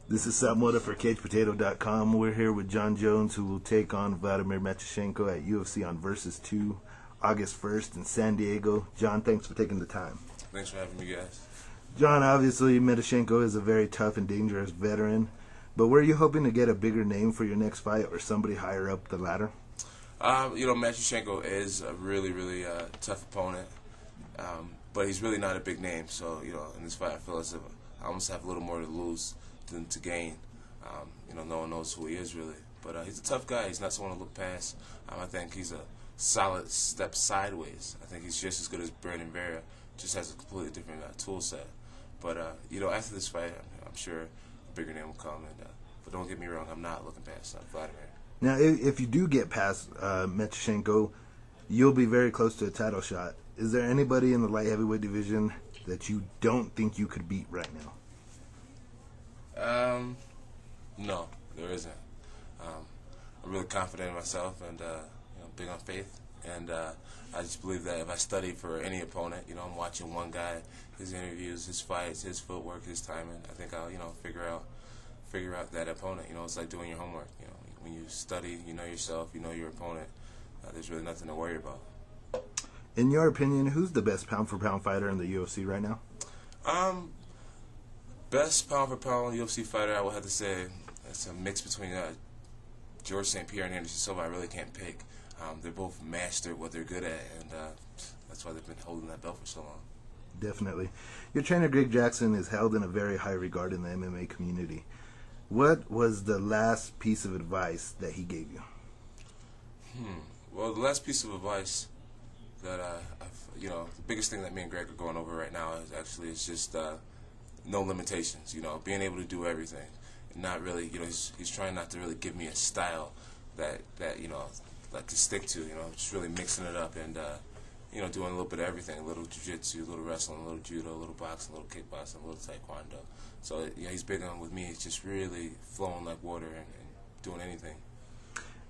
This is Sal Mora for CagePotato.com. We're here with John Jones, who will take on Vladimir Matyushenko at UFC on Versus 2, August 1st in San Diego. John, thanks for taking the time. Thanks for having me, guys. John, obviously Matyushenko is a very tough and dangerous veteran, but were you hoping to get a bigger name for your next fight or somebody higher up the ladder? Matyushenko is a really tough opponent, but he's really not a big name. So, in this fight, I feel as if I almost have a little more to lose than to gain. No one knows who he is really, but he's a tough guy. He's not someone to look past. I think he's a solid step sideways. I think he's just as good as Brandon Vera, just has a completely different tool set. But after this fight, I'm sure a bigger name will come. But don't get me wrong, I'm not looking past Vladimir. Now, if you do get past Matyushenko, you'll be very close to a title shot. Is there anybody in the light heavyweight division that you don't think you could beat right now? No, there isn't. I'm really confident in myself and big on faith. And I just believe that if I study for any opponent, I'm watching one guy, his interviews, his fights, his footwork, his timing. I think I'll figure out that opponent. It's like doing your homework. When you study, you know yourself, you know your opponent. There's really nothing to worry about. In your opinion, who's the best pound-for-pound fighter in the UFC right now? Best pound-for-pound UFC fighter, I would have to say, it's a mix between George St. Pierre and Anderson Silva. I really can't pick. They're both mastered what they're good at, and that's why they've been holding that belt for so long. Definitely. Your trainer, Greg Jackson, is held in a very high regard in the MMA community. What was the last piece of advice that he gave you? Well, the last piece of advice that the biggest thing that me and Greg are going over right now is just no limitations. Being able to do everything, and not really. He's trying not to really give me a style that like to stick to. Just really mixing it up and doing a little bit of everything. A little jiu-jitsu, a little wrestling, a little judo, a little boxing, a little kickboxing, a little taekwondo. So he's big on with me. It's just really flowing like water and doing anything.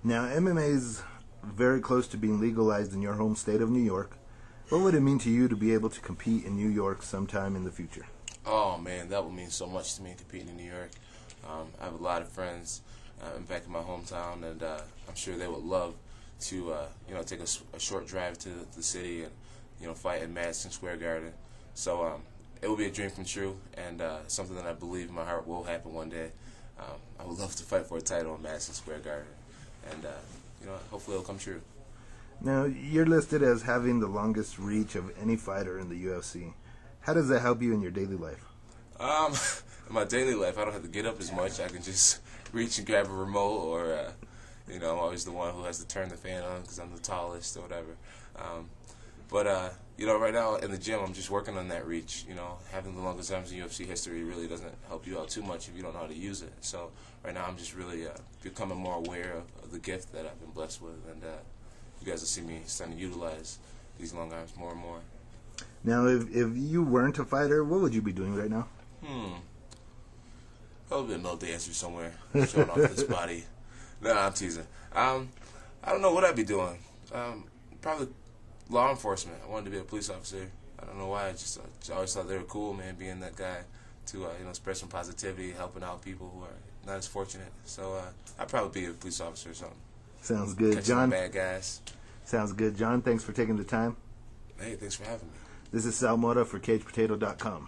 Now, MMA is very close to being legalized in your home state of New York. What would it mean to you to be able to compete in New York sometime in the future? Oh man, that would mean so much to me, competing in New York. I have a lot of friends back in my hometown, and I'm sure they would love to take a short drive to the city and fight in Madison Square Garden. So it will be a dream come true, and something that I believe in my heart will happen one day. I would love to fight for a title in Madison Square Garden, and hopefully it'll come true. Now, you're listed as having the longest reach of any fighter in the UFC. How does that help you in your daily life? In my daily life, I don't have to get up as much. I can just reach and grab a remote, or I'm always the one who has to turn the fan on because I'm the tallest or whatever. Right now in the gym, I'm just working on that reach. Having the longest arms in UFC history really doesn't help you out too much if you don't know how to use it. So right now, I'm just really becoming more aware of the gift that I've been blessed with, and you guys will see me starting to utilize these long arms more and more. Now, if you weren't a fighter, what would you be doing right now? Probably a little dancer somewhere, showing off this body. No, I'm teasing. I don't know what I'd be doing. Probably law enforcement. I wanted to be a police officer. I don't know why. I always thought they were cool, man, being that guy to spread some positivity, helping out people who are not as fortunate. So I'd probably be a police officer or something. Sounds good, Catching John. Bad guys. Sounds good, John. Thanks for taking the time. Hey, thanks for having me. This is Sal Mora for CagePotato.com.